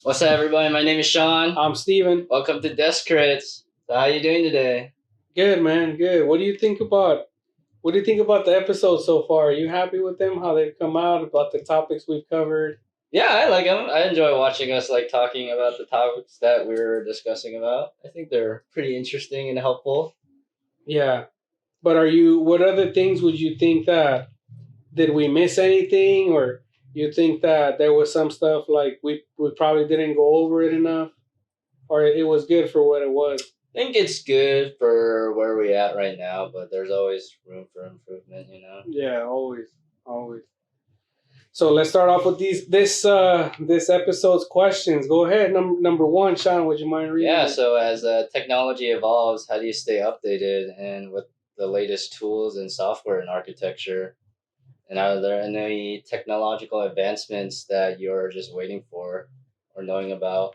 What's up, everybody? My name is Sean. I'm Steven. Welcome to Desk Crits. So how you doing today? Good, man. Good. What do you think about the episodes so far? Are you happy with them? How they've come out? About the topics we've covered? Yeah, I like them. I enjoy watching us talking about the topics that we were discussing about. I think they're pretty interesting and helpful. Yeah. But what other things would you think that, did we miss anything? Or you think that there was some stuff like we probably didn't go over it enough? Or it was good for what it was? I think it's good for where we're at right now, but there's always room for improvement. Yeah, always. Always. So let's start off with this episode's questions. Go ahead. Number one, Sean, would you mind reading Yeah, it? so as technology evolves, how do you stay updated and with the latest tools and software and architecture? And are there any technological advancements that you're just waiting for or knowing about?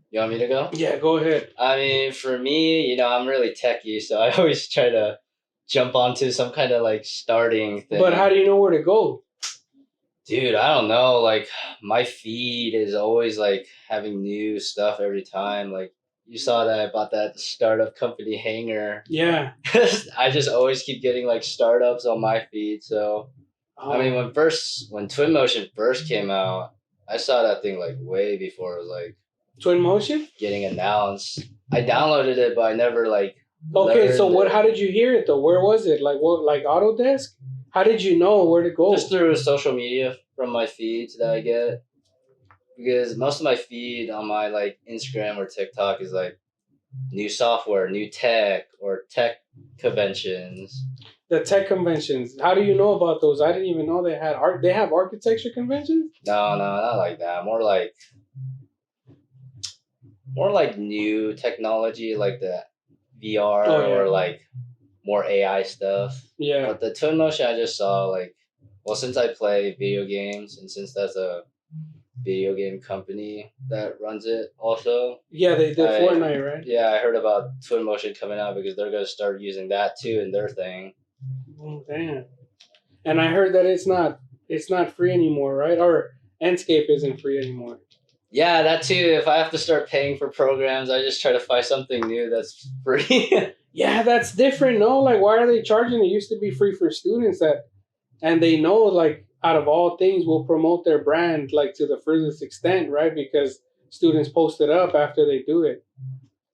You want me to go? Yeah, go ahead. I mean, for me, I'm really techy, so I always try to jump onto some kind of starting thing. But how do you know where to go? Dude, I don't know. Like, my feed is always having new stuff every time. Like, you saw that I bought that startup company hanger. Yeah. I just always keep getting startups on my feed. So I mean, when Twinmotion first came out, I saw that thing way before it was Twinmotion? getting announced. I downloaded it, but I never Okay, so learned what? it. How did you hear it though? Where was it? Like what? Like Autodesk? How did you know where to go? Just through social media from my feeds that I get, because most of my feed on my Instagram or TikTok is new software, new tech, or tech conventions. The tech conventions. How do you know about those? I didn't even know they had art. They have architecture conventions. No, not like that. More like new technology, like the VR Oh yeah, or more AI stuff. yeah, But the Twinmotion I just saw well, since I play video games and since that's a video game company that runs it also, yeah. They did I Fortnite, right? yeah, I heard about Twinmotion coming out because they're gonna start using that too in their thing. Oh, damn. And I heard that it's not free anymore, right? Or Enscape isn't free anymore. Yeah, that too. If I have to start paying for programs, I just try to find something new that's free. Yeah, that's different. No, like why are they charging? It used to be free for students that, and they know like out of all things will promote their brand like to the furthest extent, right? Because students post it up after they do it.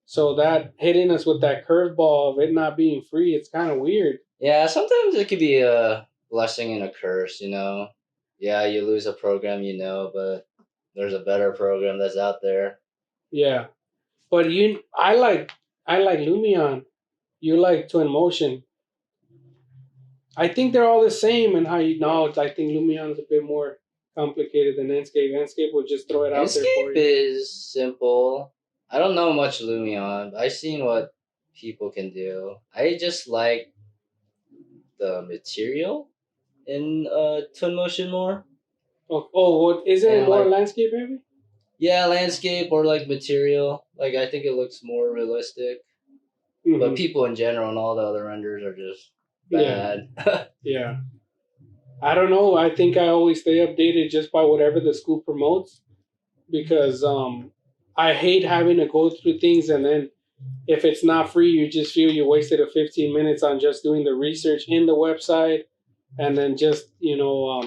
So that hitting us with that curveball of it not being free, it's kind of weird. Yeah, sometimes it could be a blessing and a curse. Yeah, you lose a program, but there's a better program that's out there. Yeah, but I like Lumion. You like Twinmotion. I think they're all the same. And how you know? I think Lumion is a bit more complicated than Enscape. Enscape will just throw it out there for Enscape you. is simple. I don't know much Lumion, but I've seen what people can do. I just like the material in Twinmotion more. What isn't it And more landscape heavy? yeah, landscape or material. I think it looks more realistic. But Mm-hmm. people in general and all the other renders are just Yeah, bad. yeah. I don't know. I think I always stay updated just by whatever the school promotes because I hate having to go through things and then if it's not free, you just feel you wasted a 15 minutes on just doing the research in the website and then just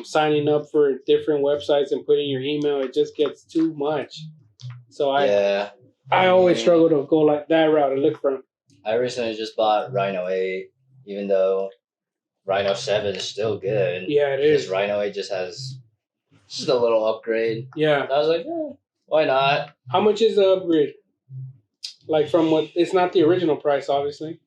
signing up for different websites and putting your email. It just gets too much. So I Yeah. I always struggle to go like that route and look for them. I recently just bought Rhino 8, even though Rhino 7 is still good. Yeah, it Just is. Rhino 8 just has just a little upgrade. Yeah. I was like, why not? How much is the upgrade? Like from what? It's not the original price, obviously.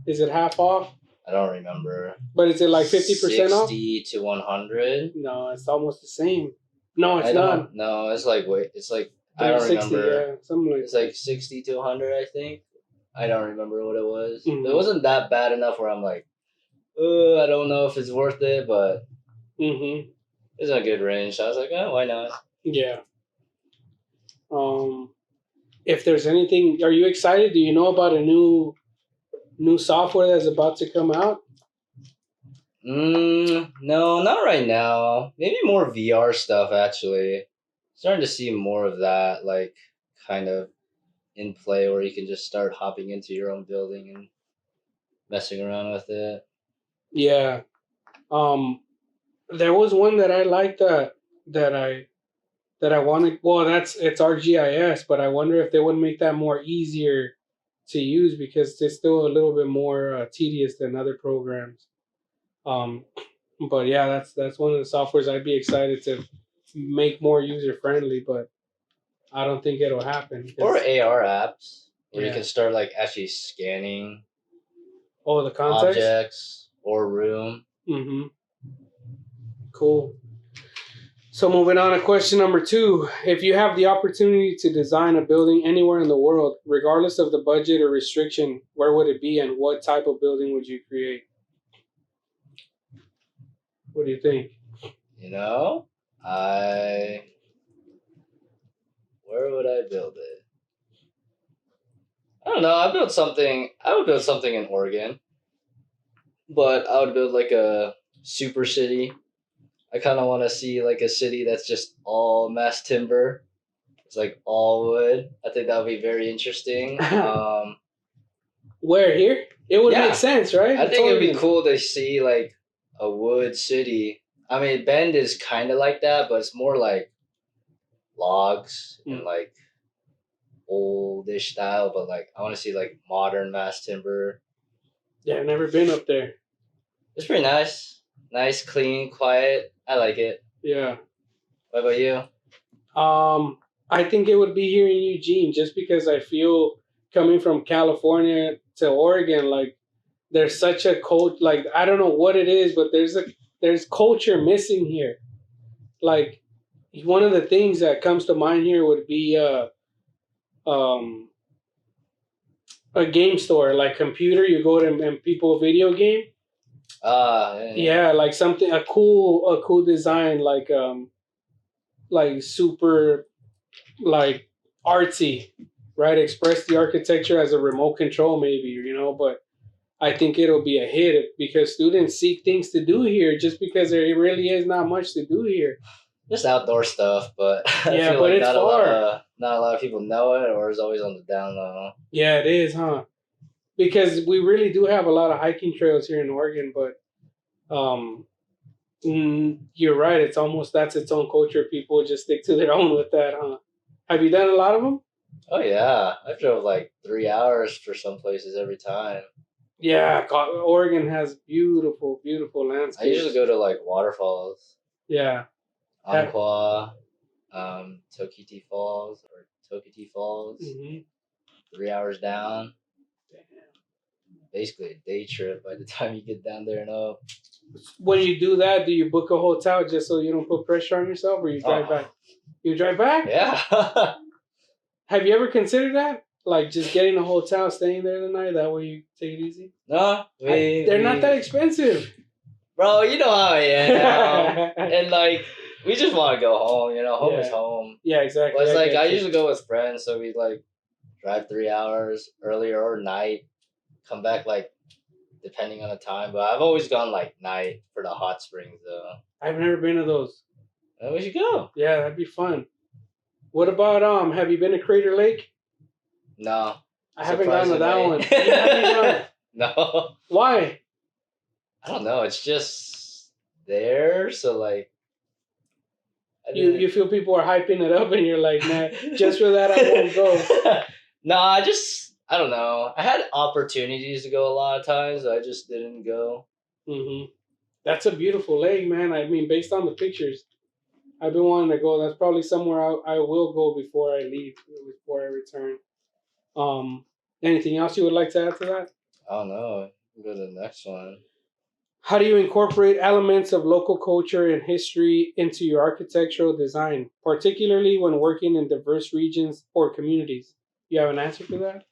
Is it half off? I don't remember. But is it like 50% off? 60 to 100? No, it's almost the same. No, it's I not. don't know. It's I don't 360, remember. yeah, something like It's 60 to 100, I think. I don't remember what it was. Mhm. It wasn't that bad enough where I'm like, I don't know if it's worth it, but Mm-hmm. it's a good range. So I was like, why not? Yeah. Um, if there's anything, are you excited? Do you know about a new software that's about to come out? No, not right now. Maybe more VR stuff actually. Starting to see more of that, like kind of in play, where you can just start hopping into your own building and messing around with it. Yeah. Um, there was one that I liked that I that I wanted. Well, that's it's RGIS, but I wonder if they would make that more easier to use because it's still a little bit more tedious than other programs. Um, but yeah, that's one of the softwares I'd be excited to make more user friendly, but I don't think it'll happen Or because AR apps where you yeah. can start like actually scanning Oh, the context. objects or room. Mm-hmm. Cool. So moving on to question number two. If you have the opportunity to design a building anywhere in the world, regardless of the budget or restriction, where would it be and what type of building would you create? What do you think? You know, I where would I build it? I don't know. I would build something in Oregon, but I would build like a super city. I kind of want to see like a city that's just all mass timber. It's like all wood. I think that would be very interesting. Where here? It would make Yeah, sense, right? I It's think it would be Oregon. cool to see like a wood city. I mean, Bend is kind of like that, but it's more like logs and Mm. like oldish style. But like, I want to see like modern mass timber. Yeah, I've never been up there. It's pretty nice, nice, clean, quiet. I like it. Yeah. What about you? Um, I think it would be here in Eugene, just because I feel coming from California to Oregon, like there's such a cult. Like I don't know what it is, but there's culture missing here. Like one of the things that comes to mind here would be um a game store, like computer. You go to and people video game. Ah, yeah. Yeah, like something a cool design, like super like artsy, right? Express the architecture as a remote control, maybe, but I think it'll be a hit because students seek things to do here just because there really is not much to do here. Just outdoor stuff, but I Yeah, feel but like it's far. not a lot of people know it, or is always on the down low. Yeah, it is, huh? Because we really do have a lot of hiking trails here in Oregon, but um, you're right. It's almost that's its own culture. People just stick to their own with that, huh? Have you done a lot of them? Oh yeah, I drove like 3 hours for some places every time. Yeah, Oregon has beautiful, beautiful I usually landscapes. go to like waterfalls, Yeah. Anqua, Tokiti Falls or Tokiti Falls. Mm-hmm. 3 hours down, basically a day trip by the time you get down there and up. When you do that, do you book a hotel just so you don't put pressure on yourself, or you drive Oh back? You drive back? yeah. Have you ever considered that? Like just getting a hotel, staying there the night. That way you take it easy. No, They're not that we expensive. bro, you know how I am, Yeah, and like we just want to go home. You know, home is home. yeah, But exactly. it's I like I get you. usually go with friends, so we like drive 3 hours earlier or night, come back like depending on the time. But I've always gone like night for the hot springs though. I've never been to those. And we should go. Yeah, that'd be fun. What about have you been to Crater Lake? No, I haven't gotten to that surprisingly. one. You haven't gone. No, Why? I don't know. It's just there, so like I You didn't. feel people are hyping it up, and you're like, nah, just for that I won't go. No, I don't know. I had opportunities to go a lot of times, I just didn't go. Hmm. That's a beautiful lake, man. I mean, based on the pictures, I've been wanting to go. That's probably somewhere I will go before I leave, before I return. Um, Anything else you would like to add to that? I don't know. Go to the next one. How do you incorporate elements of local culture and history into your architectural design, particularly when working in diverse regions or communities? You have an answer for that?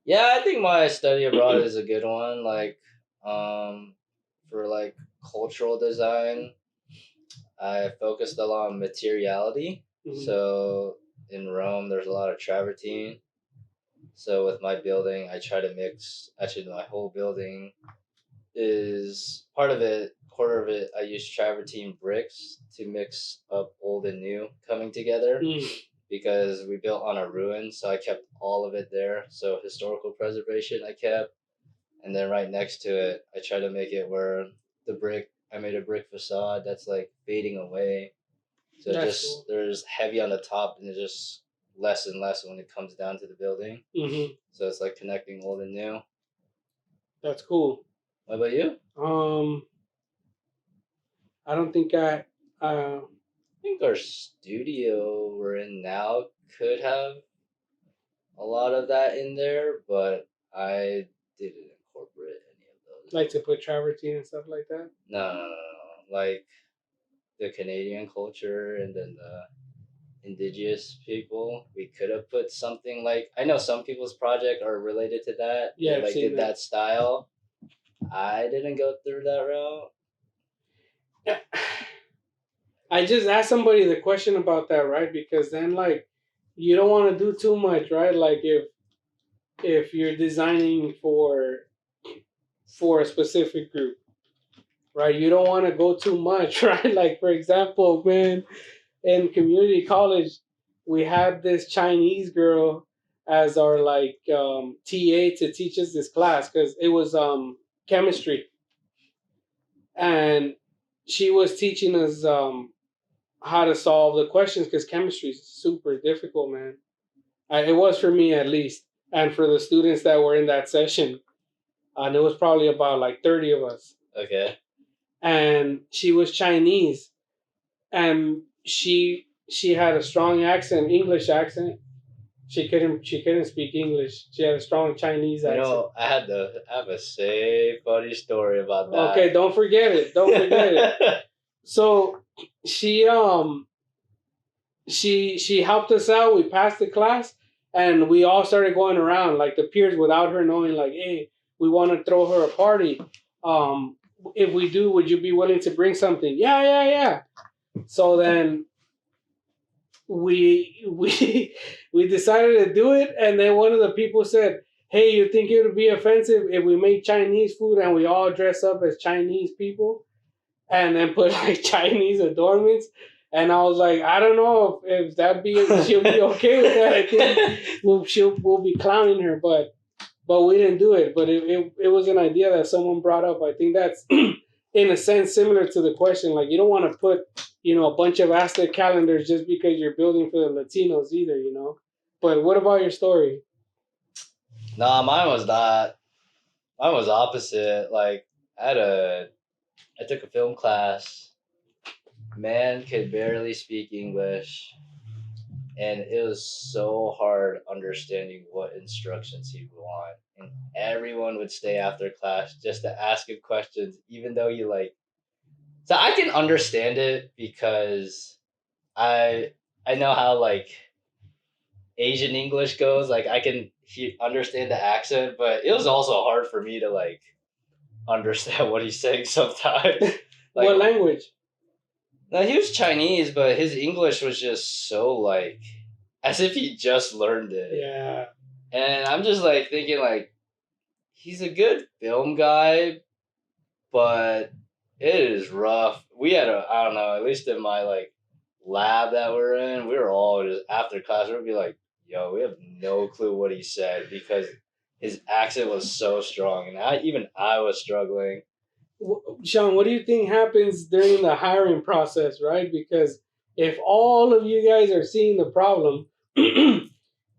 Yeah, I think my study abroad is a good one. Like, um, for like cultural design, I focused a lot on materiality. Mhm. So in Rome, there's a lot of travertine. So with my building, I try to mix actually my whole building. is part of it, quarter of it. I use travertine bricks to mix up old and new coming together Mm. because we built on a ruin, so I kept all of it there. So historical preservation I kept, and then right next to it, I try to make it where I made a brick facade that's like fading away. So That's just cool. there's heavy on the top and it's just less and less when it comes down to the building. Mm-hmm. So it's like connecting old and new. That's cool. What about you? I don't think I. I think our studio we're in now could have a lot of that in there, but I didn't incorporate any of those. Like to put travertine and stuff like that. No. Like the Canadian culture and then the indigenous people, we could have put something like I know some people's project are related to that. Yeah, They I've like seen did that style. I didn't go through that route. that. I just asked somebody the question about that, right? Because then, like, you don't want to do too much, right? Like, if you're designing for a specific group, right? You don't want to go too much, right? Like, for example, man, in community college, we had this Chinese girl as our like TA to teach us this class because it was chemistry, and she was teaching us how to solve the questions because chemistry is super difficult, man. It was for me at least, and for the students that were in that session, and it was probably about like 30 of us. Okay. And she was Chinese, and she had a strong accent, English accent. She couldn't speak English. She had a strong Chinese You accent. know, I have a say funny story about that. Okay, don't forget it. Don't forget it. So she she helped us out. We passed the class, and we all started going around like the peers without her knowing. Like, hey, we want to throw her a party. If we do, would you be willing to bring something? Yeah. So then we decided to do it, and then one of the people said, "Hey, you think it would be offensive if we make Chinese food and we all dress up as Chinese people?" And then put like Chinese adornments. And I was like, I don't know if she'll be okay with that. I think we'll be clowning her, but we didn't do it. But it was an idea that someone brought up. I think that's in a sense similar to the question. Like you don't want to put a bunch of Aztec calendars just because you're building for the Latinos either. But what about your story? Nah, mine was not. Mine was opposite. Like I took a film class. Man could barely speak English, and it was so hard understanding what instructions he would want. And everyone would stay after class just to ask him questions, even though you like. So I can understand it because I know how like Asian English goes. Like I can understand the accent, but it was also hard for me to like understand what he's saying sometimes. Like, What language? now he was Chinese, but his English was just so like as if he just learned it. Yeah. And I'm just like thinking like he's a good film guy, but it is rough. We had I don't know, at least in my like lab that we're in, we were all just after class we'd be like, yo, we have no clue what he said because his accent was so strong and I was struggling. Sean, what do you think happens during the hiring process, right? Because if all of you guys are seeing the problem,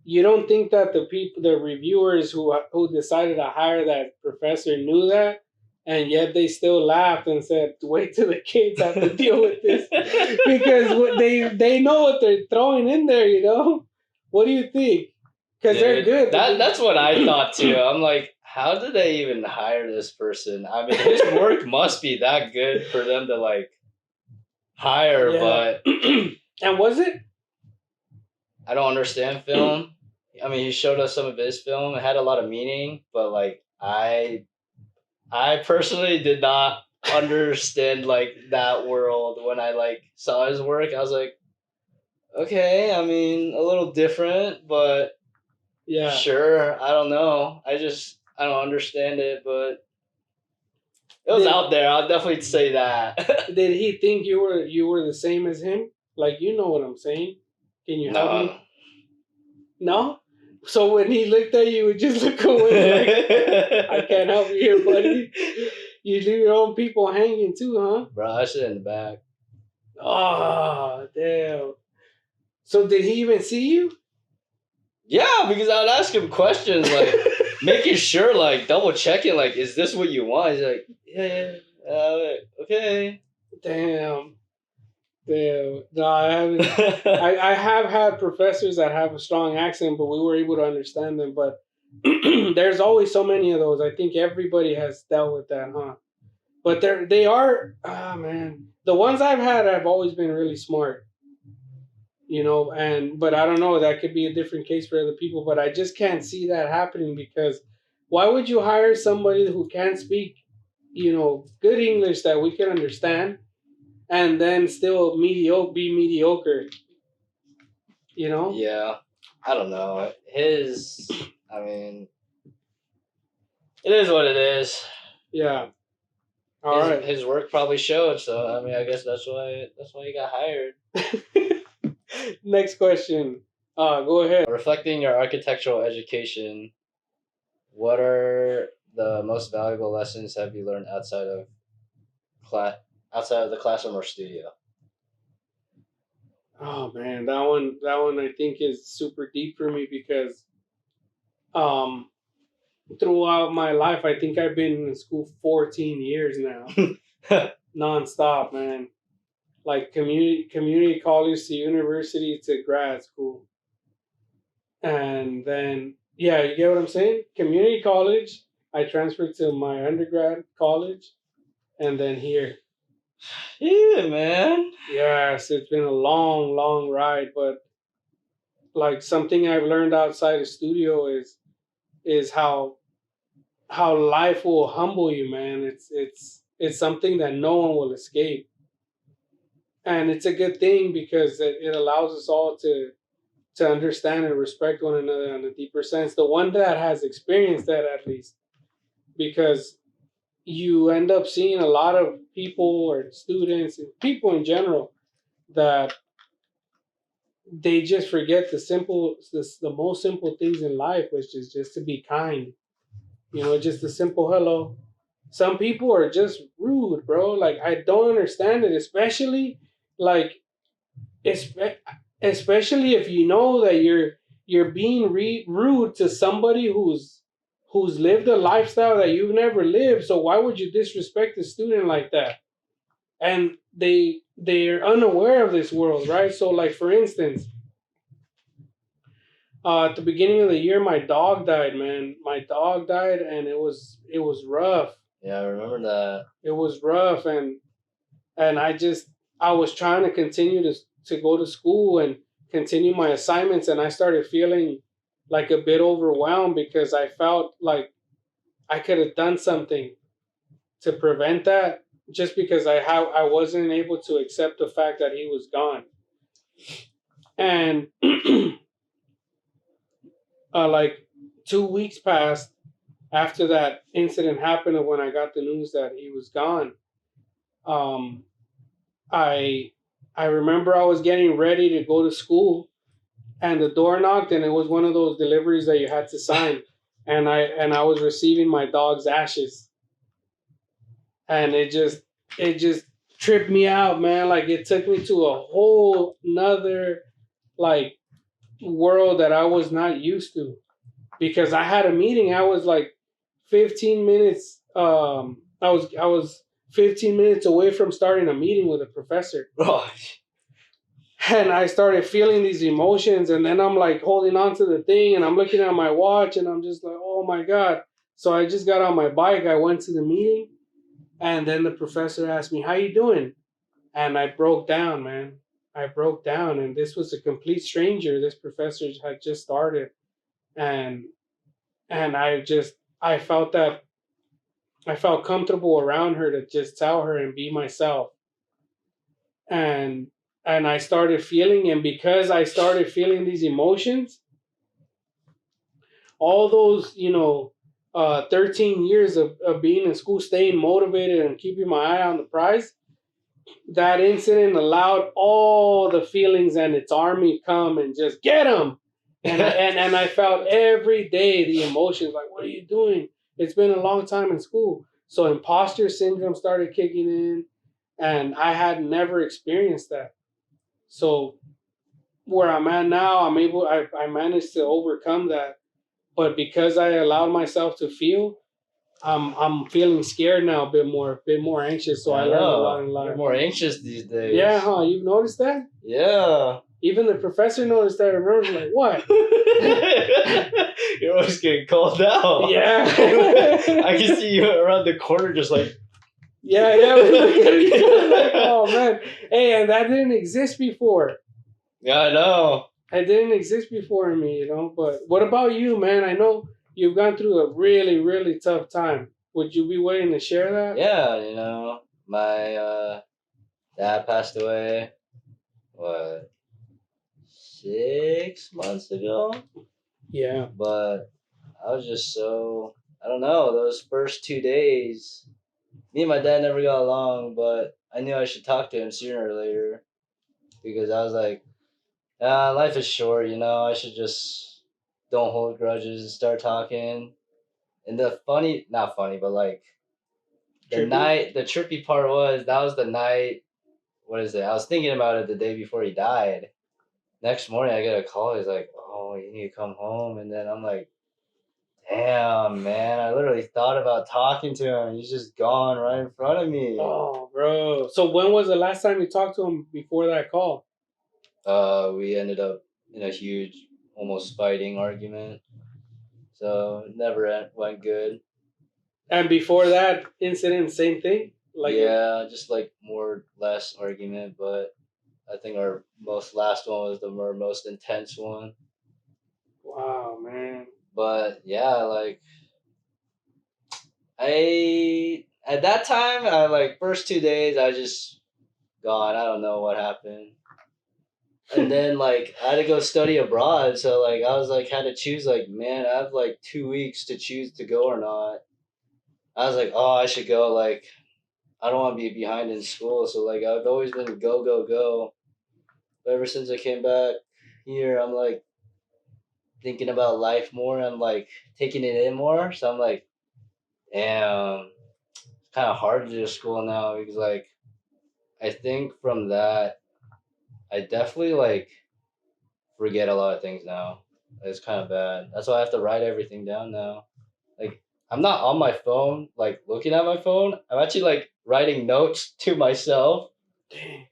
you don't think that the reviewers who decided to hire that professor knew that, and yet they still laughed and said, "Wait till the kids have to deal with this," because they know what they're throwing in there. What do you think? Because they're good. That's what I thought too. I'm like, how did they even hire this person? I mean, his work must be that good for them to like hire, Yeah. but And was it? I don't understand film. I mean, he showed us some of his film. It had a lot of meaning, but like I personally did not understand like that world when I like saw his work. I was like, okay, I mean, a little different, but Yeah. sure. I don't know. I don't understand it, but It was Did out there. I'll definitely say that. did he think you were the same as him? Like, you know what I'm saying? Can you help No. me? No. So when he looked at you, would just look away like, I can't help you here, buddy. You leave your own people hanging too, huh? Bro, I sit in the back. Oh, damn. So did he even see you? Yeah, because I would ask him questions like making sure, like double checking, like, is this what you want? He's like, yeah, yeah, okay. Damn. Damn. No, I haven't. I have had professors that have a strong accent, but we were able to understand them. But there's always so many of those. I think everybody has dealt with that, huh? But they are, ah, man. The ones I've had have always been really smart, you know. And but I don't know. That could be a different case for other people. But I just can't see that happening because why would you hire somebody who can't speak, you know, good English that we can understand, and then still be mediocre, you know? Yeah, I don't know. I mean, it is what it is. Yeah. All right. His work probably showed, so I mean, I guess that's why he got hired. Next question. Go ahead. Reflecting your architectural education, what are the most valuable lessons have you learned class, outside of the classroom or studio? Oh man, that one I think is super deep for me because um throughout my life I think I've been in school 14 years now. Nonstop, man. Like community college to university to grad school. And then yeah, you get what I'm saying? Community college, I transferred to my undergrad college and then here. Yeah, man. Yes, it's been a long, long ride, but like something I've learned outside the studio is how life will humble you, man. It's something that no one will escape, and it's a good thing because it allows us all to understand and respect one another in a deeper sense. The one that has experienced that, at least, because you end up seeing a lot of people or students and people in general that they just forget the most simple things in life, which is just to be kind. You know, just a simple hello. Some people are just rude, bro. Like I don't understand it, especially like espe- especially if you know that you're being rude to somebody who's lived a lifestyle that you've never lived. So why would you disrespect a student like that? And they're unaware of this world, right? So like for instance, at the beginning of the year, my dog died, man. My dog died, and it was rough. Yeah, I remember that. It was rough, and I was trying to continue to go to school and continue my assignments, and I started feeling like a bit overwhelmed because I felt like I could have done something to prevent that, just because I wasn't able to accept the fact that he was gone, and like 2 weeks passed after that incident happened of when I got the news that he was gone. um, I I remember I was getting ready to go to school, and the door knocked, and it was one of those deliveries that you had to sign, and I was receiving my dog's ashes, and it just tripped me out, man. Like it took me to a whole nother like world that I was not used to, because I had a meeting. I was like 15 minutes. I was 15 minutes away from starting a meeting with a professor, Oh, and I started feeling these emotions. And then I'm like holding on to the thing, and I'm looking at my watch, and I'm just like, oh my god. So I just got on my bike. I went to the meeting, and then the professor asked me, "How you doing?" And I broke down, man. I broke down, and this was a complete stranger. This professor had just started, and I felt that I felt comfortable around her to just tell her and be myself. And I started feeling, and because I started feeling these emotions, all those, you know, 13 years of being in school, staying motivated and keeping my eye on the prize, that incident allowed all the feelings and its army come and just get them. And I felt every day the emotions like, what are you doing? It's been a long time in school. So imposter syndrome started kicking in, and I had never experienced that. So where I'm at now, I managed to overcome that. But because I allowed myself to feel, I'm feeling scared now a bit more anxious. So I I learned a lot know. in You're life. more anxious these Yeah, days. huh? You've noticed that? Yeah. Even the professor noticed that. I remember, like, what? You're always getting called out. Yeah. I can see you around the corner just like. Yeah, yeah. We look at each other like, oh man. Hey, and that didn't exist before. Yeah, I know. It didn't exist before in me, you know. But what about you, man? I know you've gone through a really, really tough time. Would you be willing to share that? Yeah, my dad passed away, what, 6 months ago? Yeah. But I was just so, I don't know, those first 2 days, me and my dad never got along, but I knew I should talk to him sooner or later because I was like, life is short, I should just don't hold grudges and start talking. And the funny, not funny, but like Trippy? the trippy part was that was the night. What is it? I was thinking about it the day before he died. Next morning, I get a call. He's like, "Oh, you need to come home." And then I'm like, "Damn, man! I literally thought about talking to him. He's just gone right in front of me." Oh, bro. So when was the last time you talked to him before that call? We ended up in a huge, almost fighting argument. So it never went good. And before that incident, same thing? Like, Yeah, just like more less argument, but I think our most last one was our most intense one. wow, man. But yeah, like I at that time, I like first 2 days, I just gone. I don't know what happened. And then like I had to go study abroad, so like I was like had to choose like man, I have like 2 weeks to choose to go or not. I was like, oh, I should go. Like I don't want to be behind in school, so like I've always been go go go. But ever since I came back here, I'm like thinking about life more. I'm like taking it in more. So I'm like, damn, it's kind of hard to do school now because like I think from that I definitely like forget a lot of things now. It's kind of bad. That's why I have to write everything down now. Like I'm not on my phone, like looking at my phone. I'm actually like writing notes to myself. Dang.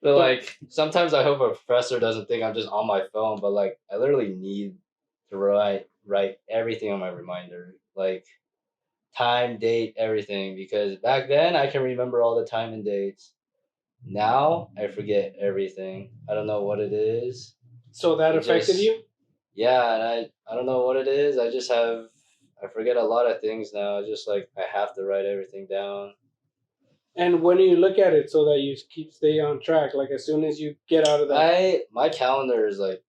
But But like sometimes I hope a professor doesn't think I'm just on my phone. But like I literally need to write everything on my reminder, like time, date, everything. Because back then I can remember all the time and dates. Now I forget everything. I don't know what it is. so that It affected just you? yeah, and I don't know what it is. I forget a lot of things now. Just like I have to write everything down. And when do you look at it so that you keep stay on track? Like as soon as you get out of that. My calendar is like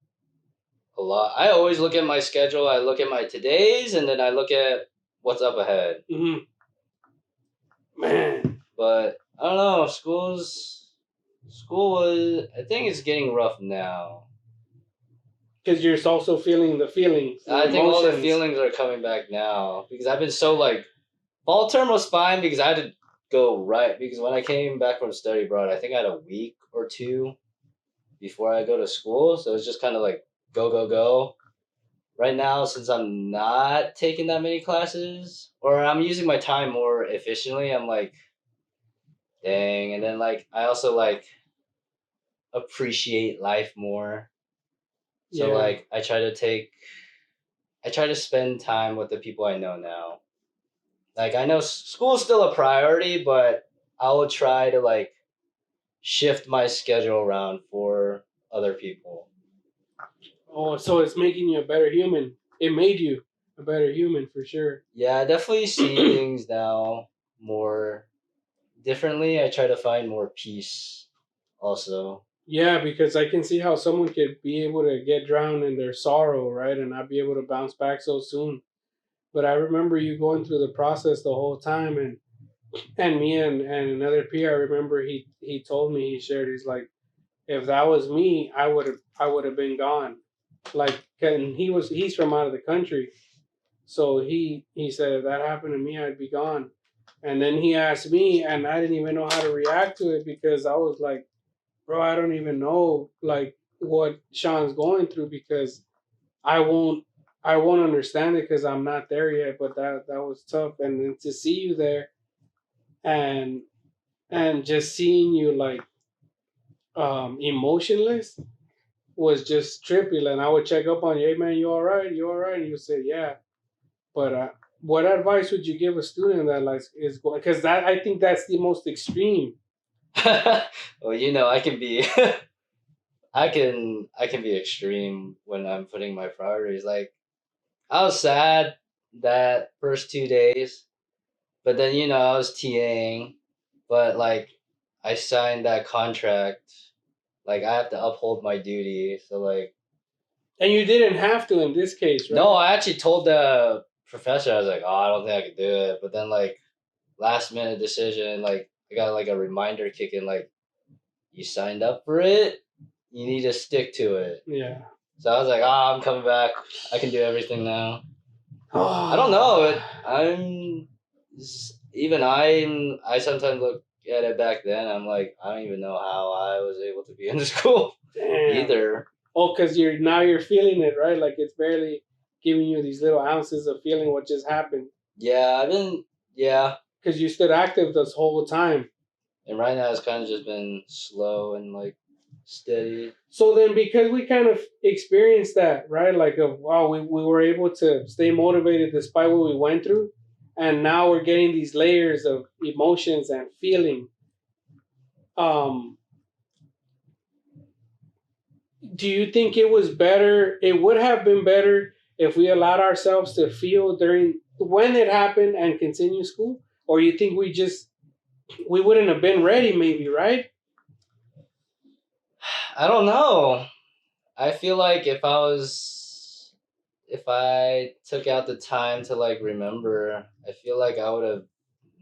a lot. I always look at my schedule. I look at my todays, and then I look at what's up ahead. Hmm. Man, But I don't know. School was. I think it's getting rough now. because you're also feeling the feelings, the I think all the emotions. feelings are coming back now because I've been so like fall term was fine because I had to go right because when I came back from study abroad, I think I had a week or two before I go to school, so it's just kind of like go go go. Right now, since I'm not taking that many classes or I'm using my time more efficiently, I'm like, dang. And then like I also like appreciate life more. So Yeah. like I try to spend time with the people I know now. Like I know school's still a priority, but I will try to like shift my schedule around for other people. Oh, so it's making you a better human. It made you a better human for sure. Yeah, I definitely see things now more differently. I try to find more peace also. Yeah, because I can see how someone could be able to get drowned in their sorrow, right, and not be able to bounce back so soon. But I remember you going through the process the whole time, and me and another peer. I remember he told me, he shared, he's like, if that was me, I would have been gone. Like, and he's from out of the country, so he said if that happened to me, I'd be gone. And then he asked me, and I didn't even know how to react to it because I was like, bro, I don't even know like what Sean's going through because I won't I won't understand it because I'm not there yet. But that was tough, and then to see you there and just seeing you like emotionless was just trippy. And I would check up on you, hey man, you all right? You all right? And you said, yeah. But what advice would you give a student that like is going? Because that I think that's the most extreme. Well, I can be I can be extreme when I'm putting my priorities. Like I was sad that first 2 days, but then I was TAing, but like I signed that contract. Like I have to uphold my duty. So like And you didn't have to in this case, right? no, I actually told the professor, I was like, oh, I don't think I could do it. But then like last minute decision, like I got like a reminder kick in, like you signed up for it, you need to stick to it. Yeah. So I was like, I'm coming back. I can do everything now. I don't know. I sometimes look at it back then. I'm like, I don't even know how I was able to be in school. Damn. Either. Oh, because you're feeling it, right? Like it's barely giving you these little ounces of feeling what just happened. Yeah, Because you stood active this whole time. And right now it's kind of just been slow and like steady. So then, because we kind of experienced that, right? Like, wow, we were able to stay motivated despite what we went through. And now we're getting these layers of emotions and feeling. Do you think it was better? It would have been better if we allowed ourselves to feel during when it happened and continue school? Or you think we wouldn't have been ready, maybe, right? I don't know. I feel like if I took out the time to like remember, I feel like I would have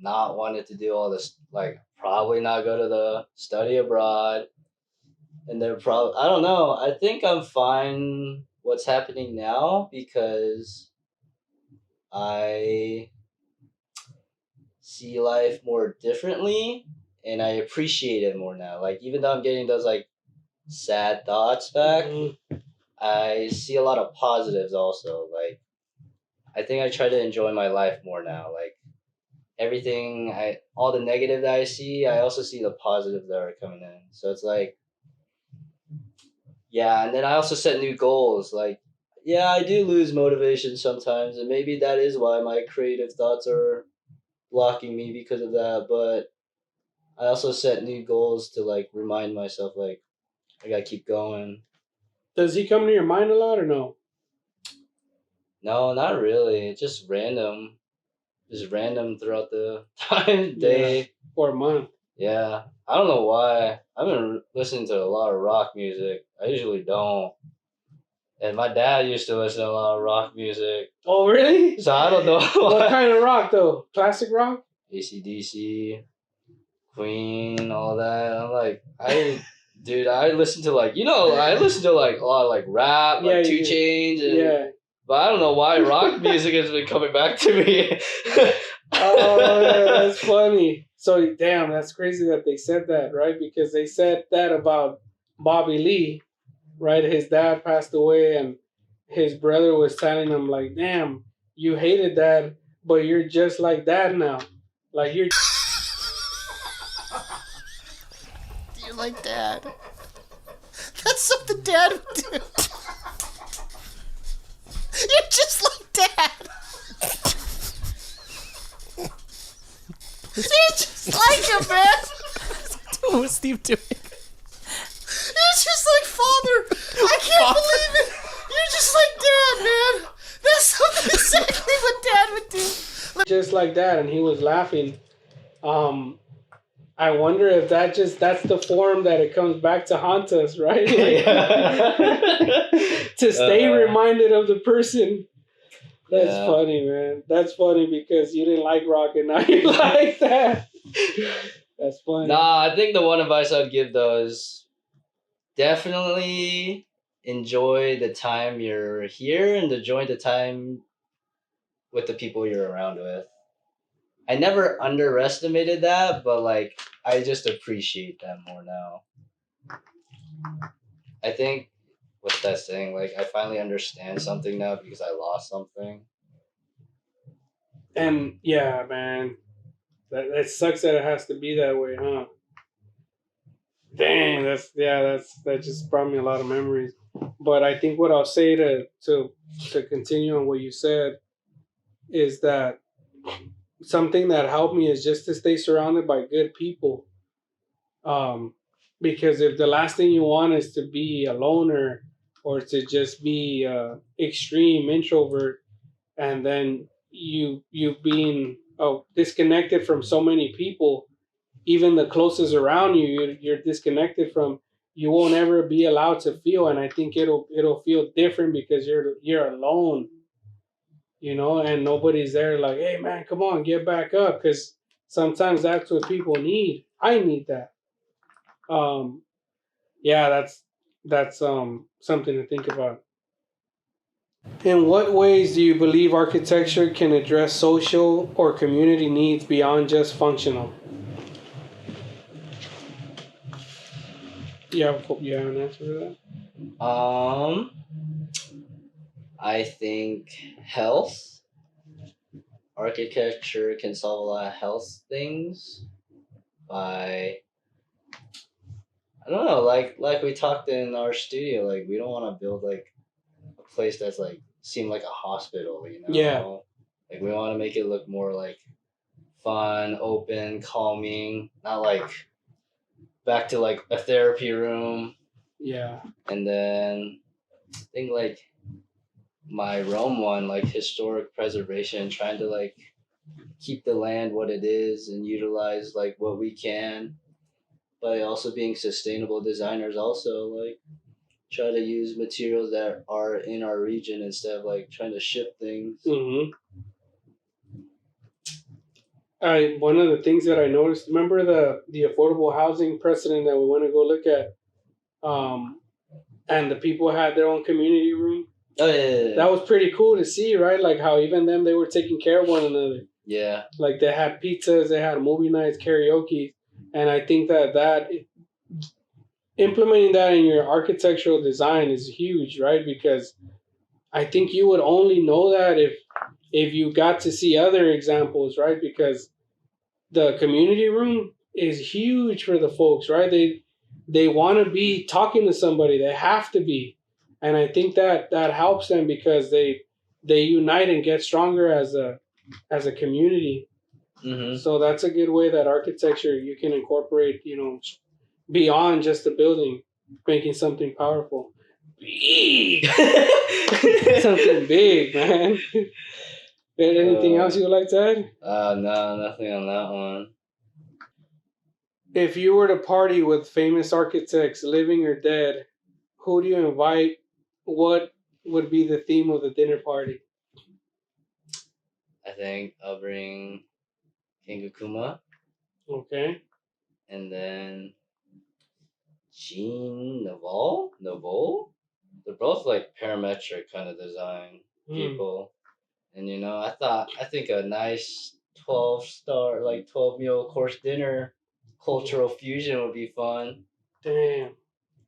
not wanted to do all this, like probably not go to the study abroad. And they're probably, I don't know. I think I'm fine what's happening now because I see life more differently and I appreciate it more now. Like even though I'm getting those like sad thoughts back, I see a lot of positives also. Like I think I try to enjoy my life more now. Like all the negative that I see, I also see the positives that are coming in. So it's like, yeah, and then I also set new goals. Like, yeah, I do lose motivation sometimes, and maybe that is why my creative thoughts are blocking me because of that. But I also set new goals to like remind myself, like, I gotta keep going. Does he come to your mind a lot or no? No, not really. It's just random. Just random throughout the time, day. Yeah. Or a month. Yeah. I don't know why. I've been listening to a lot of rock music. I usually don't. And my dad used to listen to a lot of rock music. Oh, really? So I don't know. What kind of rock, though? Classic rock? AC/DC, Queen, all that. I'm like, I listen to like, I listen to like a lot of like rap, like 2 Chainz. Yeah. But I don't know why rock music has been coming back to me. Oh, yeah, that's funny. So, damn, that's crazy that they said that, right? Because they said that about Bobby Lee, right? His dad passed away, and his brother was telling him, like, damn, you hated dad, but you're just like dad now. Like, you're. You're like dad. That's something dad would do. You're just like dad. You're just like him, man. What was Steve doing? You're just like father. I can't believe it. You're just like dad, man. That's something exactly what dad would do. Just like that, and he was laughing. I wonder if that's the form that it comes back to haunt us, right? Like, to stay reminded of the person. That's Yeah. funny, man. That's funny because you didn't like rock and now you like that. That's funny. Nah, I think the one advice I'd give though is definitely enjoy the time you're here and enjoy the time with the people you're around with. I never underestimated that, but like I just appreciate that more now. I think what's that saying? Like I finally understand something now because I lost something. And yeah, man, that sucks that it has to be that way, huh? Dang, that just brought me a lot of memories. But I think what I'll say to continue on what you said is that something that helped me is just to stay surrounded by good people. Um, because if the last thing you want is to be a loner or to just be extreme introvert, and then you being disconnected from so many people, even the closest around you, you're disconnected from. You won't ever be allowed to feel, and I think it'll feel different because you're alone, and nobody's there like, hey man, come on, get back up, because sometimes that's what people need. I need that. Um, yeah, that's something to think about. In what ways do you believe architecture can address social or community needs beyond just functional? You have an answer for that? Um, I think health architecture can solve a lot of health things by I don't know, like we talked in our studio, like we don't want to build like a place that's like seem like a hospital, you Yeah, know? Like we want to make it look more like fun, open, calming, not like back to like a therapy room. yeah, And then I think like my Rome one, like historic preservation, trying to like keep the land what it is and utilize like what we can, but also being sustainable designers also like try to use materials that are in our region instead of like trying to ship things. hmm I one of the things that I noticed. Remember the affordable housing precedent that we want to go look at, um, and the people had their own community room. Oh yeah. That was pretty cool to see, right? Like how even them, they were taking care of one another. Yeah. Like they had pizzas, they had movie nights, karaoke, and I think that implementing that in your architectural design is huge, right? Because I think you would only know that if you got to see other examples, right? Because the community room is huge for the folks, right? They want to be talking to somebody. They have to be, and I think that helps them because they unite and get stronger as a community. Mm-hmm. So that's a good way that architecture you can incorporate, beyond just the building, making something powerful. Big. Something big, man. Anything else you would like to add? No, nothing on that one. If you were to party with famous architects, living or dead, who do you invite? What would be the theme of the dinner party? I think I'll bring Kingakuma Okay. and then Jean Naval. They're both like parametric kind of design people. And I think a nice 12-star, like 12-meal course dinner cultural fusion would be fun. Damn.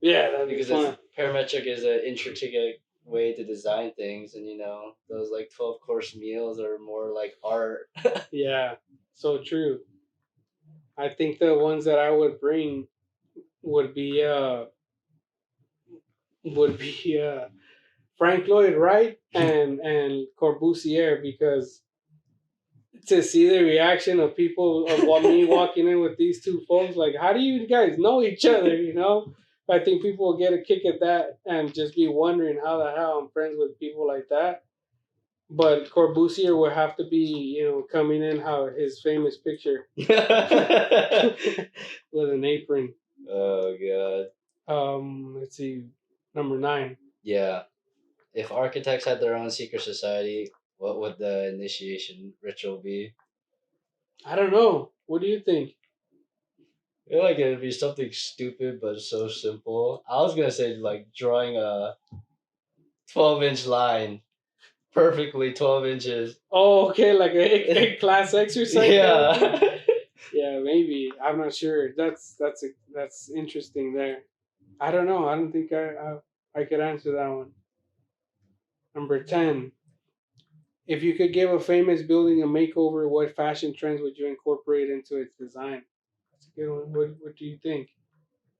Yeah, that'd be Because fun. parametric is an intricate way to design things, and those like 12-course meals are more like art. Yeah, so true. I think the ones that I would bring would be Frank Lloyd Wright and Corbusier, because to see the reaction of people of me walking in with these two folks, like, how do you guys know each other? I think people will get a kick at that and just be wondering how the hell I'm friends with people like that. But Corbusier would have to be, coming in how his famous picture with an apron. Oh god. Let's see, number 9. Yeah. If architects had their own secret society, what would the initiation ritual be? I don't know. What do you think? I feel like it'd be something stupid but so simple. I was gonna say like drawing a 12-inch line perfectly 12 inches. Oh, okay, like a class exercise. Kind of thing? Yeah. Yeah, maybe. I'm not sure. That's interesting there. I don't know. I don't think I could answer that one. Number 10. If you could give a famous building a makeover, what fashion trends would you incorporate into its design? That's a good one. What do you think?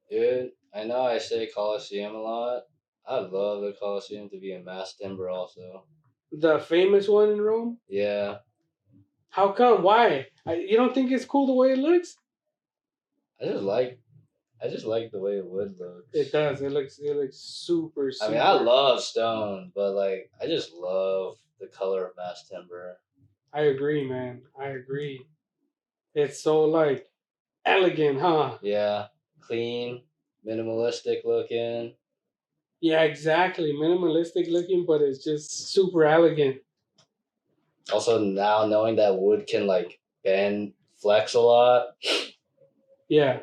Dude, I know I say Coliseum a lot. I'd love the Coliseum to be in mass timber also. The famous one in Rome? Yeah. How come? Why? You don't think it's cool the way it looks? I just like I just like the way wood It looks. does. It looks super I mean, I super. love stone, but like I just love the color of mass timber. I agree, man. I agree. It's so like elegant, huh? Yeah. Clean, minimalistic looking. Yeah, exactly. Minimalistic looking, but it's just super elegant. Also now knowing that wood can like bend, flex a lot. Yeah,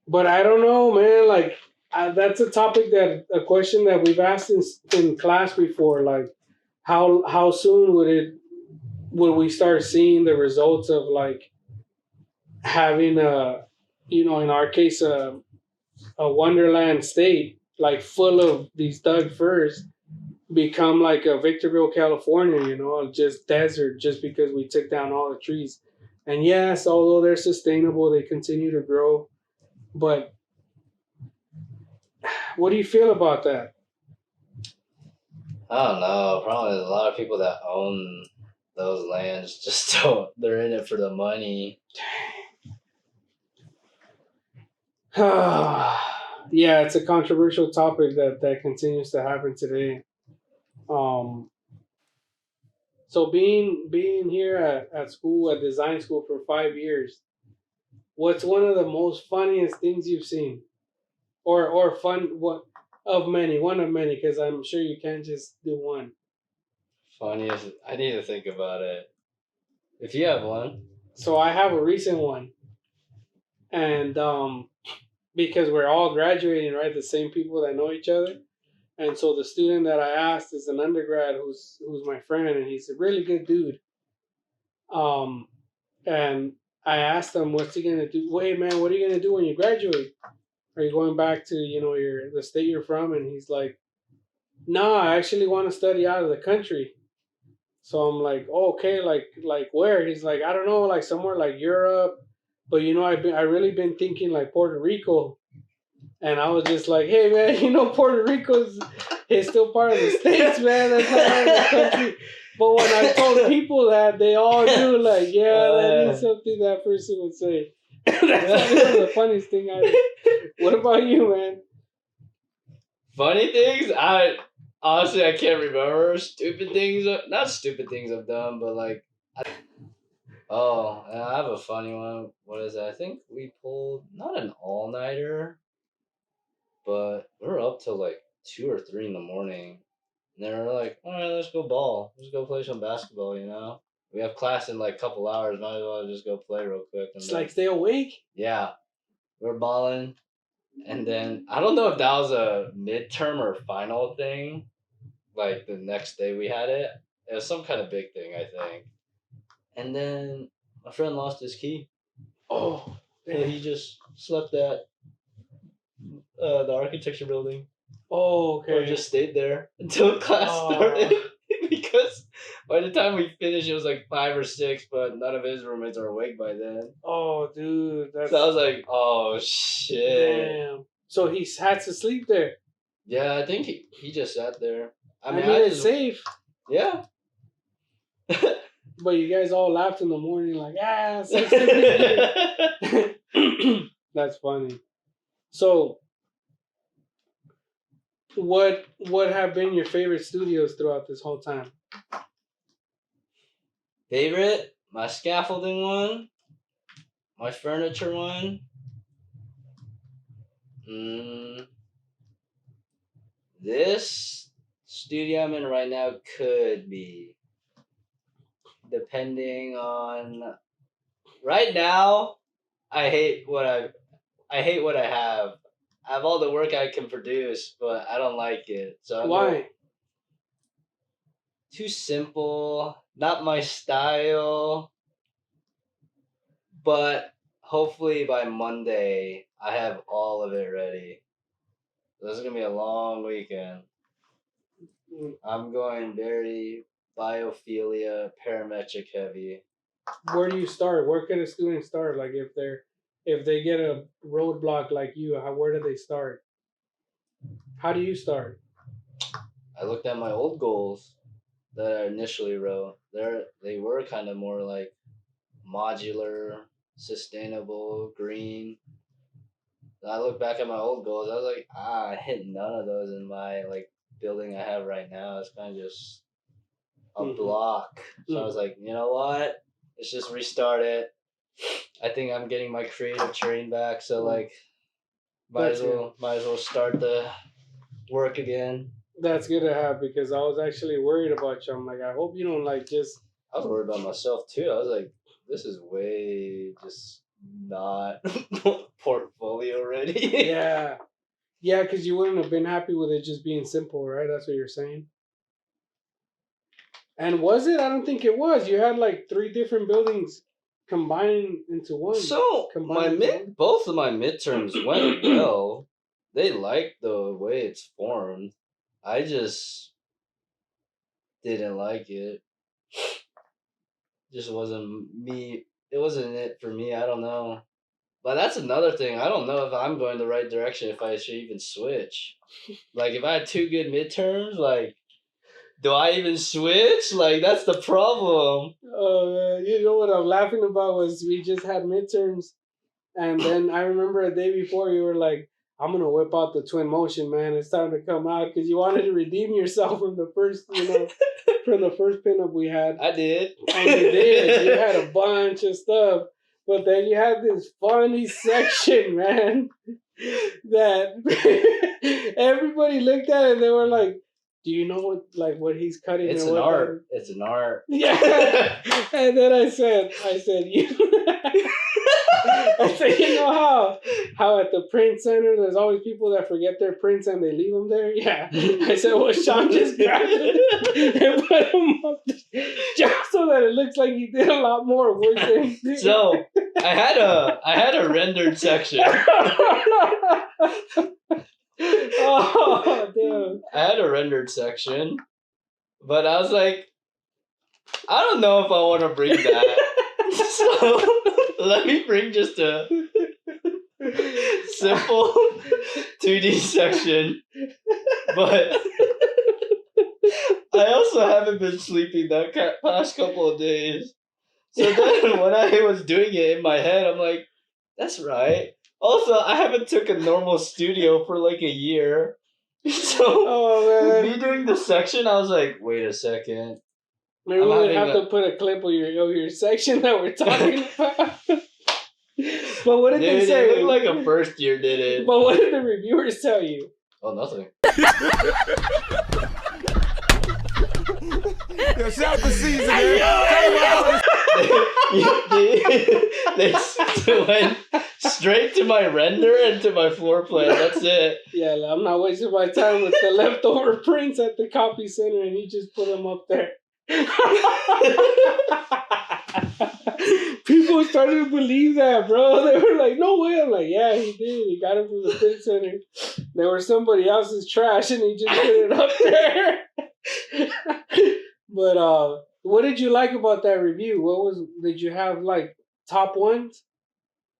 but I don't know, man. Like that's a question that we've asked in class before. Like, how soon would we start seeing the results of like having in our case a wonderland state like full of these dug firs become like a Victorville, California, just desert just because we took down all the trees. And yes, although they're sustainable, they continue to grow. But what do you feel about that? I don't know. Probably a lot of people that own those lands just don't. They're in it for the money. Yeah, it's a controversial topic that continues to happen today. Um, so being here at school at design school for 5 years, what's one of the most funniest things you've seen? Or fun what of many, one of many, because I'm sure you can't just do one. Funniest. I need to think about it. If you have one, So I have a recent one, and because we're all graduating, right? The same people that know each other, and so the student that I asked is an undergrad who's my friend, and he's a really good dude. Um, and I asked him, "What's he gonna do? Wait, man, what are you gonna do when you graduate? Are you going back to your the state you're from?" And he's like, "Nah, I actually want to study out of the country." So I'm like, oh, okay, like where? He's like, I don't know, like somewhere like Europe, but I really been thinking like Puerto Rico, and I was just like, hey man, Puerto Rico's is still part of the states, man. That's not part of the country. But when I told people that, they all knew, like, yeah, that is something that person would say. That's probably the funniest thing I. What about you, man? funny things. I honestly I can't remember stupid things. Not stupid things I've done, but like oh, I have a funny one. What is it? I think we pulled not an all nighter, but we were up till like 2 or 3 in the morning. And they were like, all right, let's go ball. Let's go play some basketball, you know? We have class in like a couple hours. Might as well just go play real quick. And It's then, like stay awake. yeah, we're balling. And then I don't know if that was a midterm or final thing. Like the next day we had it. It was some kind of big thing, I think. And then my friend lost his key. Oh, So he just slept at the architecture building. oh, Or okay. just stayed there until class started. Because by the time we finished, it was like 5 or 6, but none of his roommates are awake by then. Oh, dude, that's So I was like, oh shit. damn. So he had to sleep there. Yeah, I think he just sat there. I I mean, mean, I it's just, safe, yeah. but you guys all laughed in the morning, like, so stupid. That's funny. So, what have been your favorite studios throughout this whole time? Favorite? My scaffolding one? My furniture one? Mm, this studio I'm in right now could be. depending on right now, I hate what I hate what I have. I have all the work I can produce, but I don't like it. So Why? too simple, not my style. But hopefully by Monday, I have all of it ready. This is gonna be a long weekend. I'm going very biophilia, parametric heavy. Where do you start? Where can a student start? Like if they get a roadblock like you, where do they start? How do you start? I looked at my old goals that I initially wrote. They were kind of more like modular, sustainable, green. And I look back at my old goals. I was like, I hit none of those in my like building I have right now. It's kind of just a block. So I was like, you know what? Let's just restart it. I think I'm getting my creative train back. So like, might as well start the work again. That's good to have because I was actually worried about you. I'm like, I hope you don't like just. I was worried about myself too. I was like, this is way just not portfolio ready. Yeah, yeah, because you wouldn't have been happy with it just being simple, right? That's what you're saying. And was it? I don't think it was. You had like 3 different buildings combining into one. So both of my midterms went well. They liked the way it's formed. I just didn't like it. Just wasn't me. It wasn't it for me. I don't know. But that's another thing. I don't know if I'm going the right direction. If I should even switch. Like if I had 2 good midterms, like do I even switch? Like that's the problem. You know what I'm laughing about was we just had midterms, and then I remember a day before you were like, "I'm gonna whip out the twin motion, man. It's time to come out," because you wanted to redeem yourself from the first, from the first pinup we had. I did, and you did. You had a bunch of stuff, but then you had this funny section, man, that everybody looked at it and they were like, do you know what he's cutting? It's an art. It's an art. Yeah. And then I said, you. I said, you know how at the print center there's always people that forget their prints and they leave them there. Yeah. I said, well, Sean just grabbed it and put them up just so that it looks like he did a lot more work than. So I had a rendered section. Oh, damn. I had a rendered section, but I was like, I don't know if I want to bring that. So let me bring just a simple 2D section. But I also haven't been sleeping that past couple of days. So then when I was doing it in my head, I'm like, that's right. Also, I haven't took a normal studio for like a year. So me doing the section, I was like, wait a second. Maybe we would have to put a clip of your section that we're talking about. But what did they say? It looked like a first year did it. But what did the reviewers tell you? Oh, nothing. It's out the season. They went straight to my render and to my floor plan. That's it. Yeah, I'm not wasting my time with the leftover prints at the copy center, and he just put them up there. People started to believe that, bro. They were like, "No way!" I'm like, "Yeah, he did. He got it from the print center. There was somebody else's trash, and he just put it up there." But what did you like about that review? Did you have like top ones?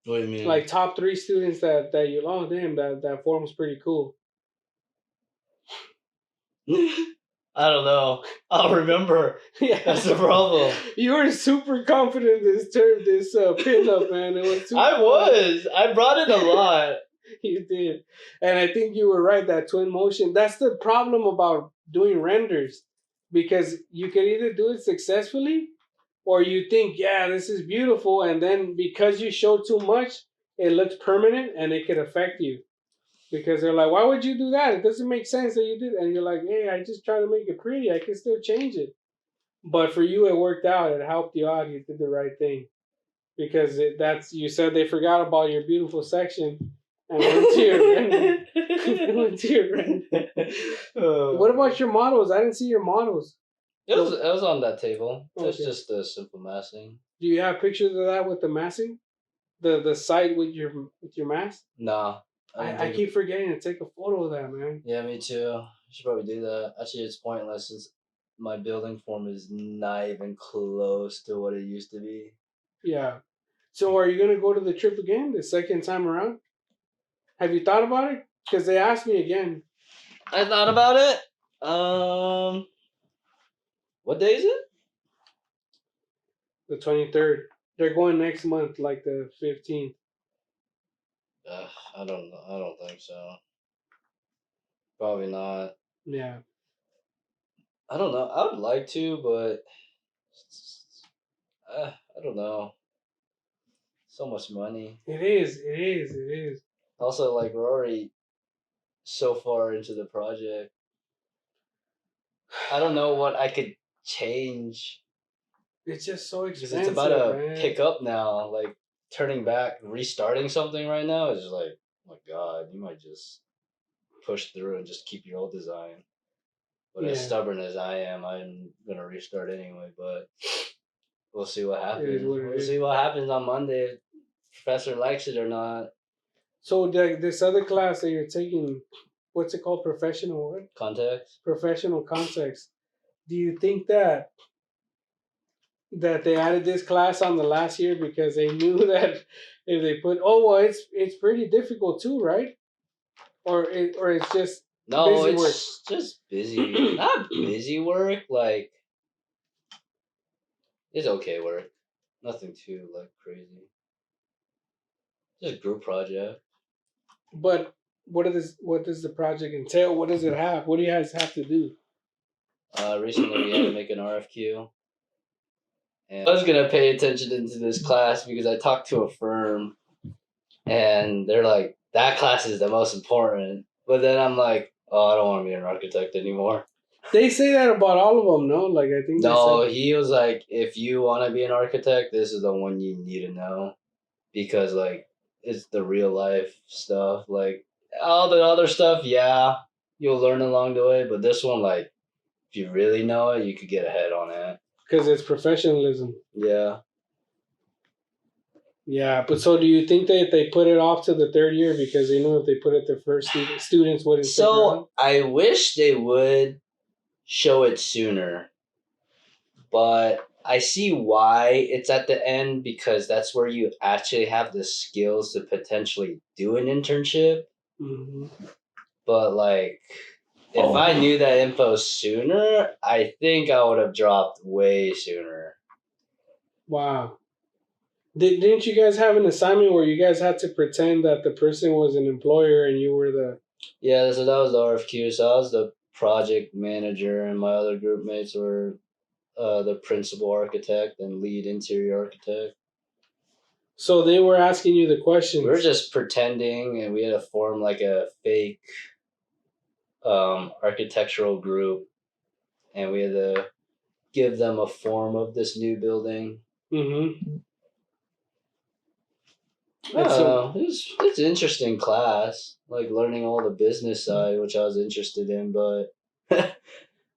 What do you mean? Like top 3 students that you damn, that form's pretty cool. I don't know. I'll remember. Yeah, that's the problem. You were super confident this pinup, man. It was. I brought it a lot. You did, and I think you were right. That twin motion. That's the problem about doing renders, because you can either do it successfully, or you think, yeah, this is beautiful, and then because you show too much, it looks permanent and it could affect you. Because they're like, why would you do that? It doesn't make sense that you did. And you're like, hey, I just try to make it pretty. I can still change it. But for you, it worked out. It helped you out. You did the right thing because that's you said they forgot about your beautiful section and went to your render. Went to your render. What about your models? I didn't see your models. It was on that table. It's Okay. just a simple massing. Do you have pictures of that with the massing? The site with your mask? Nah. I keep forgetting to take a photo of that, man. Yeah, me too. I should probably do that. Actually, it's pointless since my building form is not even close to what it used to be. Yeah. So are you gonna go to the trip again the second time around? Have you thought about it? Because they asked me again. I thought about it. What day is it? The 23rd. They're going next month, like the 15th. I don't know. I don't think so. Probably not. Yeah. I don't know. I would like to, but I don't know. So much money. It is. It is. It is. Also, like we're already so far into the project. I don't know what I could change It's just so because expensive, it's about to man. pick up now. Like turning back, restarting something right now is just like, oh my God, you might just push through and just keep your old design. But as Yeah. stubborn as I am, I'm gonna restart anyway. But we'll see what It happens. is what it We'll is. see what happens on Monday. If Professor likes it or not. So this other class that you're taking, what's it called? Professional what? Context. Professional context. Do you think that they added this class on the last year because they knew that if they put it's pretty difficult too, right? Or it's just No, busy work. it's just busy. Not busy work. Like it's okay work. Nothing too like crazy. Just group project. But what does the project entail? What does it have? What do you guys have to do? Recently we had to make an RFQ. And I was gonna pay attention into this class because I talked to a firm and they're like, that class is the most important. But then I'm like, oh, I don't want to be an architect anymore. They say that about all of them, no? Like I think No, he was like, if you want to be an architect, this is the one you need to know because like it's the real life stuff. Like all the other stuff, yeah, you'll learn along the way. But this one, like, if you really know it, you could get ahead on it. because it's professionalism. Yeah. Yeah, but so do you think that they put it off to the third year because they knew if they put it the first students wouldn't stick around? So I wish they would show it sooner, but I see why it's at the end because that's where you actually have the skills to potentially do an internship. Mm-hmm. But like, if I knew that info sooner, I think I would have dropped way sooner. Wow. Didn't you guys have an assignment where you guys had to pretend that the person was an employer and you were the... Yeah, so that was the RFQ. So I was the project manager, and my other group mates were the principal architect and lead interior architect. So they were asking you the questions. We were just pretending, and we had to form like a fake architectural group, and we had to give them a form of this new building. Mm-hmm. It's an interesting class, like learning all the business side, which I was interested in, but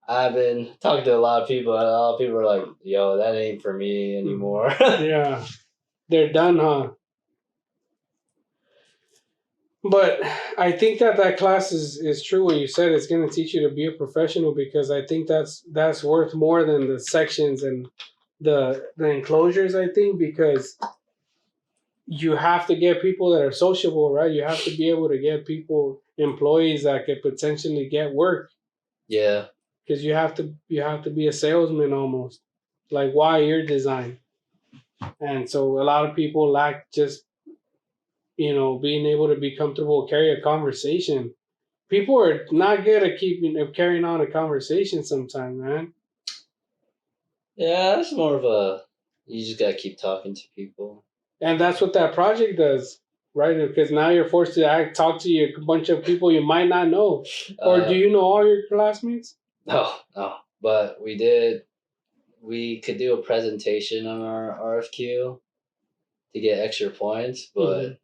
I've been talking to a lot of people, and a lot of people are like, yo, that ain't for me anymore. Yeah. They're done, huh? But I think that class is true what you said. It's going to teach you to be a professional because I think that's worth more than the sections and the enclosures, I think, because you have to get people that are sociable, right? You have to be able to get employees that could potentially get work. Yeah. Because you have to be a salesman almost, like why your design. And so a lot of people lack just being able to be comfortable carry a conversation. People are not good at carrying on a conversation sometimes, man. Yeah, it's more of you just gotta keep talking to people. And that's what that project does, right? Because now you're forced to talk to a bunch of people you might not know. Or do you know all your classmates? No. But we did we could do a presentation on our RFQ to get extra points, but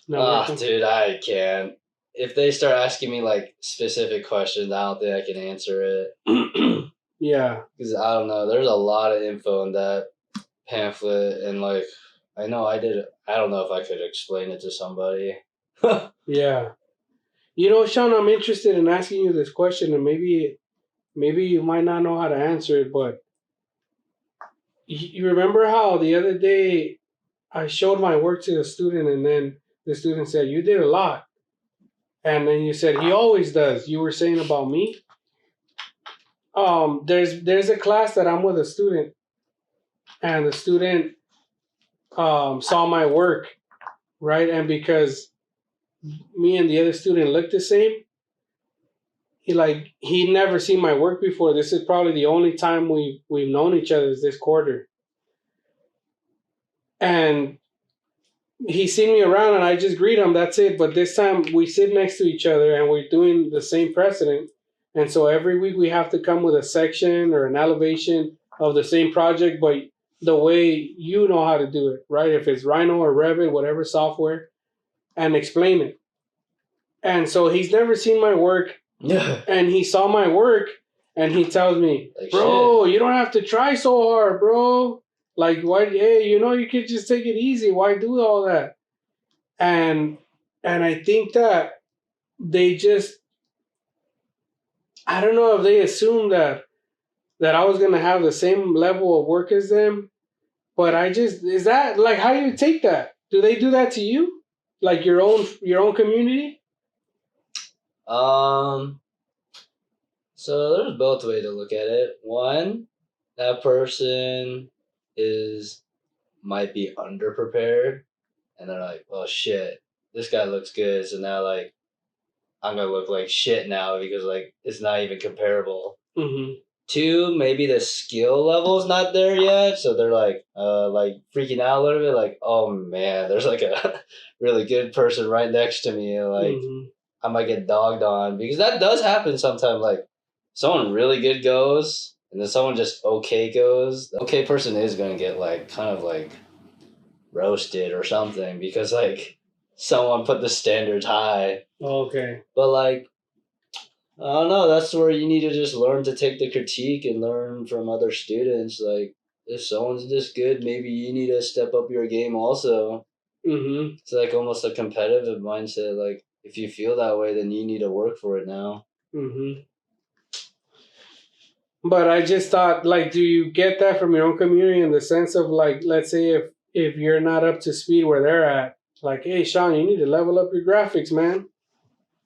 dude, I can't. If they start asking me like specific questions, I don't think I can answer it. Yeah. Because I don't know, there's a lot of info in that pamphlet, and like I know I did. I don't know if I could explain it to somebody. Yeah. You know, Sean, I'm interested in asking you this question, and maybe you might not know how to answer it, but you remember how the other day I showed my work to a student, and then the student said, "You did a lot," and then you said, "He always does." You were saying about me. There's a class that I'm with a student, and the student saw my work, right, and because me and the other student looked the same, he'd never seen my work before. This is probably the only time we've known each other is this quarter. And he's seen me around and I just greet him, that's it. But this time we sit next to each other and we're doing the same precedent. And so every week we have to come with a section or an elevation of the same project, but the way you know how to do it, right? If it's Rhino or Revit, whatever software, and explain it. And so he's never seen my work. Yeah. And he saw my work and he tells me, Like, bro, shit. You don't have to try so hard, bro. Like, why? Hey, you could just take it easy. Why do all that? And I think that they just, I don't know if they assumed that I was gonna have the same level of work as them. But is that like, how do you take that? Do they do that to you? Like your own community? So there's both ways to look at it. One, that person might be underprepared, and they're like, "Oh shit, this guy looks good." So now, like, I'm gonna look like shit now because like it's not even comparable. Mm-hmm. Two, maybe the skill level's not there yet, so they're like freaking out a little bit, like, "Oh man, there's like a really good person right next to me," like. Mm-hmm. I might get dogged on, because that does happen sometimes. Like, someone really good goes, and then someone just okay goes. The okay person is going to get like kind of like roasted or something, because like someone put the standards high. Okay. But like, I don't know. That's where you need to just learn to take the critique and learn from other students. Like, if someone's this good, maybe you need to step up your game also. Mm-hmm. It's like almost a competitive mindset. Like, if you feel that way, then you need to work for it now. Mm-hmm. But I just thought, like, do you get that from your own community in the sense of, like, let's say if you're not up to speed where they're at, like, hey, Sean, you need to level up your graphics, man.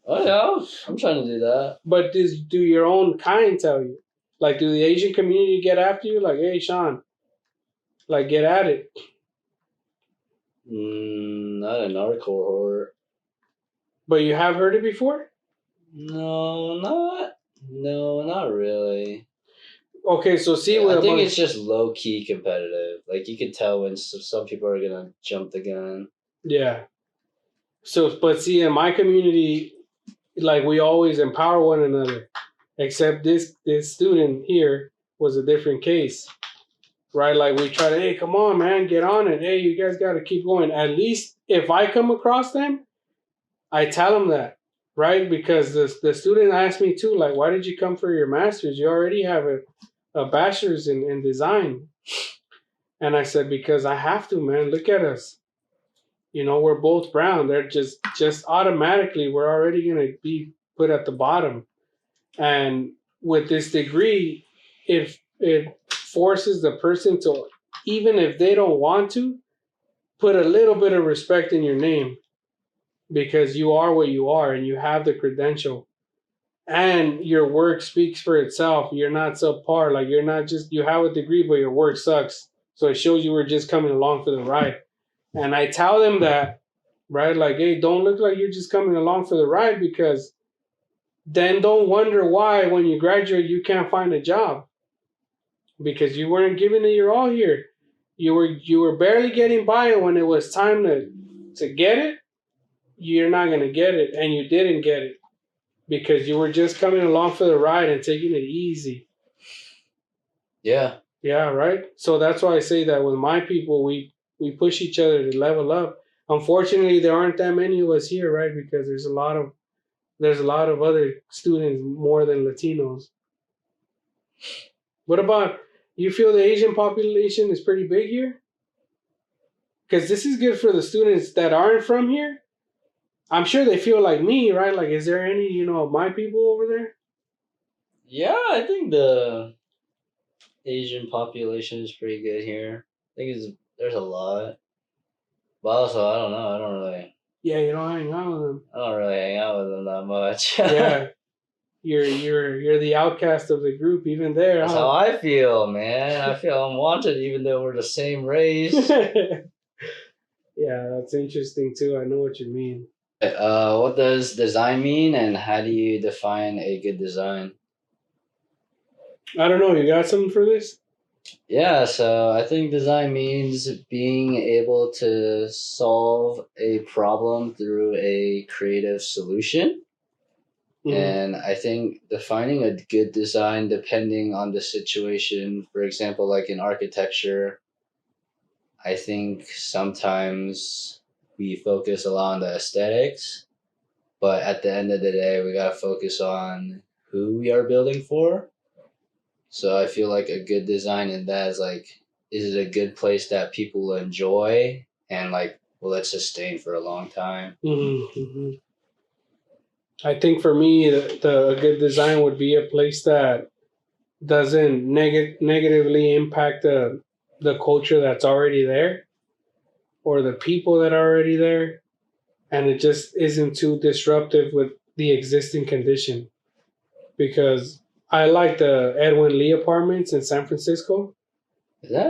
Oh, yeah, I'm trying to do that. But do your own kind tell you? Like, do the Asian community get after you? Like, hey, Sean, like, get at it. Not in our cohort. But you have heard it before? No, not really. Okay, so see, I think it's just low key competitive. Like, you could tell when some people are gonna jump the gun. Yeah. So, but see, in my community, like, we always empower one another. Except this student here was a different case, right? Like, we try to, hey, come on, man, get on it. Hey, you guys got to keep going. At least if I come across them, I tell them that, right? Because the student asked me too, like, why did you come for your master's? You already have a bachelor's in design. And I said, because I have to, man. Look at us. We're both brown. They're just automatically, we're already going to be put at the bottom. And with this degree, it forces the person to, even if they don't want to, put a little bit of respect in your name, because you are what you are and you have the credential. And your work speaks for itself. You're not subpar. Like, you're not just, you have a degree, but your work sucks. So it shows you were just coming along for the ride. And I tell them that, right? Like, hey, don't look like you're just coming along for the ride, because then don't wonder why when you graduate you can't find a job, because you weren't giving it your all here. You were barely getting by, and when it was time to get it, you're not going to get it, and you didn't get it because you were just coming along for the ride and taking it easy. Yeah, Yeah, right. So that's why I say that with my people, we push each other to level up. Unfortunately, there aren't that many of us here, right? Because there's a lot of other students more than Latinos. What about you? Feel the Asian population is pretty big here? Because this is good for the students that aren't from here. I'm sure they feel like me, right? Like, is there any of my people over there? Yeah, I think the Asian population is pretty good here. I think there's a lot, but also I don't know. Yeah, you don't hang out with them. I don't really hang out with them that much. Yeah, you're the outcast of the group, even there, That's how I feel, man. I feel unwanted, even though we're the same race. Yeah, that's interesting too. I know what you mean. What does design mean, and how do you define a good design? I don't know. You got something for this? Yeah, so I think design means being able to solve a problem through a creative solution. Mm-hmm. And I think defining a good design, depending on the situation, for example, like in architecture, I think sometimes we focus a lot on the aesthetics, but at the end of the day, we got to focus on who we are building for. So I feel like a good design in that is like, is it a good place that people will enjoy and like will it sustain for a long time? Mm-hmm. I think for me, a good design would be a place that doesn't negatively impact the culture that's already there or the people that are already there, and it just isn't too disruptive with the existing condition. Because I like the Edwin Lee apartments in San Francisco. Is that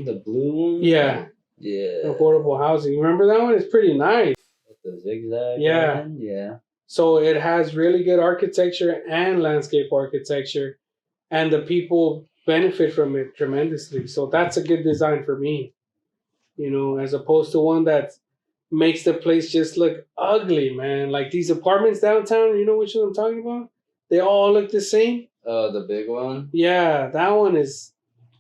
the blue one? Yeah, Yeah. affordable housing. Remember that one? It's pretty nice. With the zigzag Yeah. line? Yeah. So it has really good architecture and landscape architecture, and the people benefit from it tremendously. So that's a good design for me, as opposed to one that makes the place just look ugly, man. Like these apartments downtown, you know which one I'm talking about? They all look the same. Oh, the big one? Yeah, that one is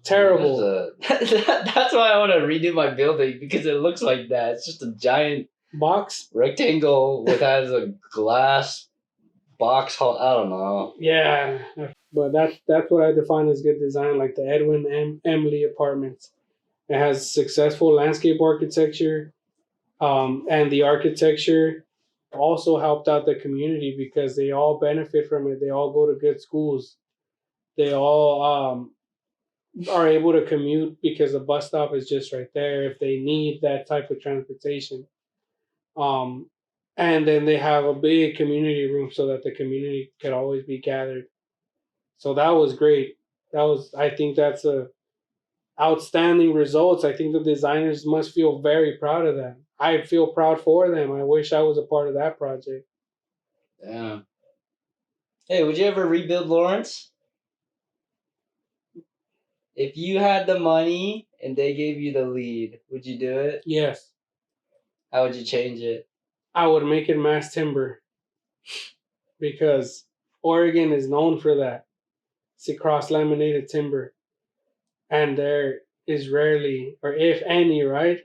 terrible. That's why I want to redo my building because it looks like that. It's just a giant Box? rectangle with has a glass box hall. I don't know. Yeah. But that's what I define as good design, like the Edwin M. Lee apartments. It has successful landscape architecture, and the architecture also helped out the community because they all benefit from it. They all go to good schools. They all are able to commute because the bus stop is just right there if they need that type of transportation. Um, and then they have a big community room so that the community could always be gathered. So that was great. I think that's a outstanding results. I think the designers must feel very proud of that. I feel proud for them. I wish I was a part of that project. Yeah. Hey, would you ever rebuild Lawrence? If you had the money and they gave you the lead, would you do it? Yes, How would you change it? I would make it mass timber because Oregon is known for that. It's cross laminated timber, and there is rarely, or if any, right,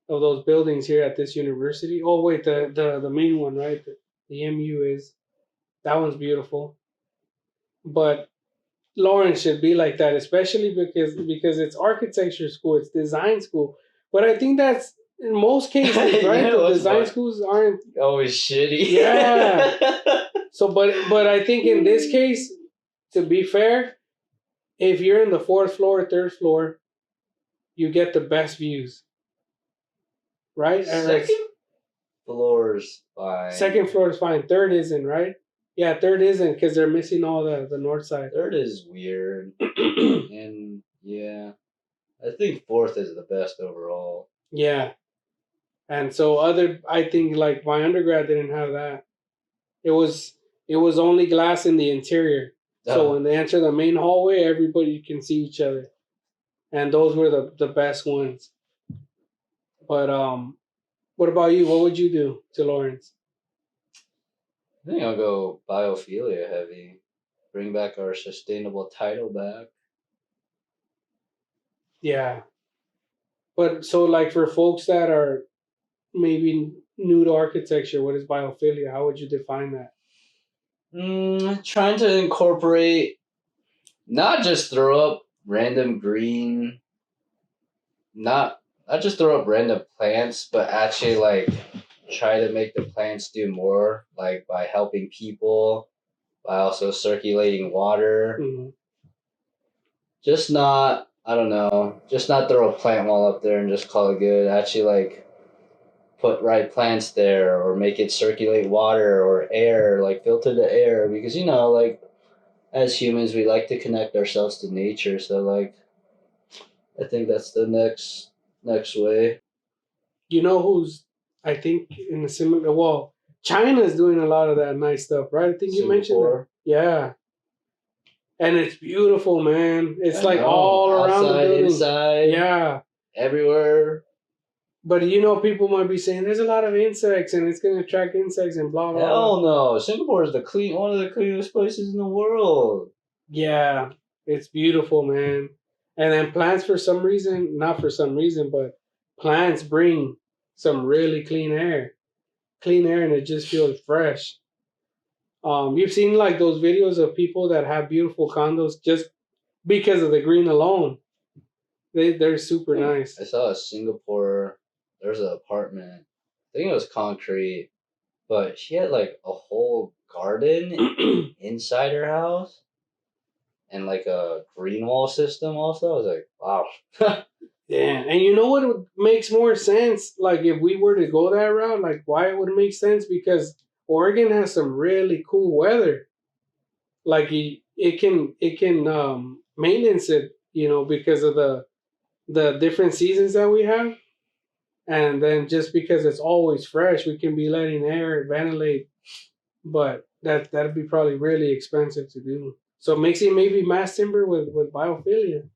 of those buildings here at this university. Oh wait, the main one, right? The MU is that one's beautiful, but Lawrence should be like that, especially because it's architecture school, it's design school. But I think that's in most cases, right? Yeah, The what's design fun? schools aren't. Always shitty. Yeah. So, but I think in this case, to be fair, if you're in the fourth floor, third floor, you get the best views, right? Second floor's fine. Second floor is fine. Third isn't, right? Yeah, third isn't because they're missing all the north side. Third is weird. And yeah. I think fourth is the best overall. Yeah. And so I think like my undergrad didn't have that. It was only glass in the interior. So when they enter the main hallway, everybody can see each other. And those were the best ones. But what about you? What would you do to Lawrence? I think I'll go biophilia heavy. Bring back our sustainable title back. Yeah. But so, like, for folks that are maybe new to architecture, what is biophilia? How would you define that? Trying to incorporate, not just throw up random green, not not just throw up random plants, but actually like try to make the plants do more, like by helping people, by also circulating water. Mm-hmm. Just not, I don't know, just not throw a plant wall up there and just call it good. Actually, like put right plants there or make it circulate water or air, like filter the air, because like as humans we like to connect ourselves to nature. So like I think that's the next way. You know who's, I think, in a similar, well, China's doing a lot of that nice stuff, right? I think you mentioned that. Singapore. Yeah. And it's beautiful, man. It's I like know. all around the Outside, building. inside, Yeah. everywhere. But people might be saying there's a lot of insects and it's going to attract insects and blah, blah, blah. Hell no. Singapore is one of the cleanest places in the world. Yeah. It's beautiful, man. And then plants, for some reason, not for some reason, but plants bring some really clean air. Clean air, and it just feels fresh. You've seen like those videos of people that have beautiful condos just because of the green alone. They're super nice. I saw a Singapore, there's an apartment. I think it was concrete, but she had like a whole garden inside her house and like a green wall system also. I was like, wow. Yeah, and you know what makes more sense? Like if we were to go that route, like why it would make sense? Because Oregon has some really cool weather. Like it can maintenance it, because of the different seasons that we have. And then just because it's always fresh, we can be letting air ventilate, but that'd be probably really expensive to do. So mixing maybe mass timber with biophilia.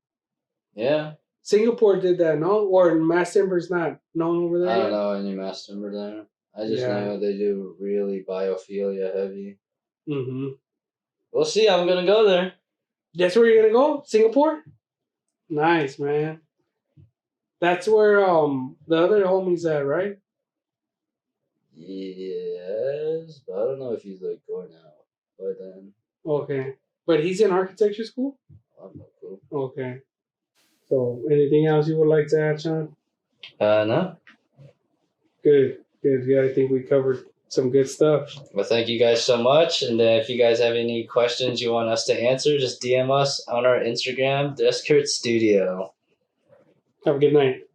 Yeah. Singapore did that, no? Or mass timber's not known over there I don't yet? know any mass timber there. I just Yeah. know they do really biophilia heavy. Mm-hmm. We'll see. I'm gonna go there. That's where you're gonna go? Singapore? Nice, man. That's where the other homie's at, right? Yes, but I don't know if he's like going out by then. Okay. But he's in architecture school? I'm not cool. Okay. So anything else you would like to add, Sean? No. Good. Good. Yeah, I think we covered some good stuff. Well, thank you guys so much. And if you guys have any questions you want us to answer, just DM us on our Instagram, Discord Studio. Have a good night.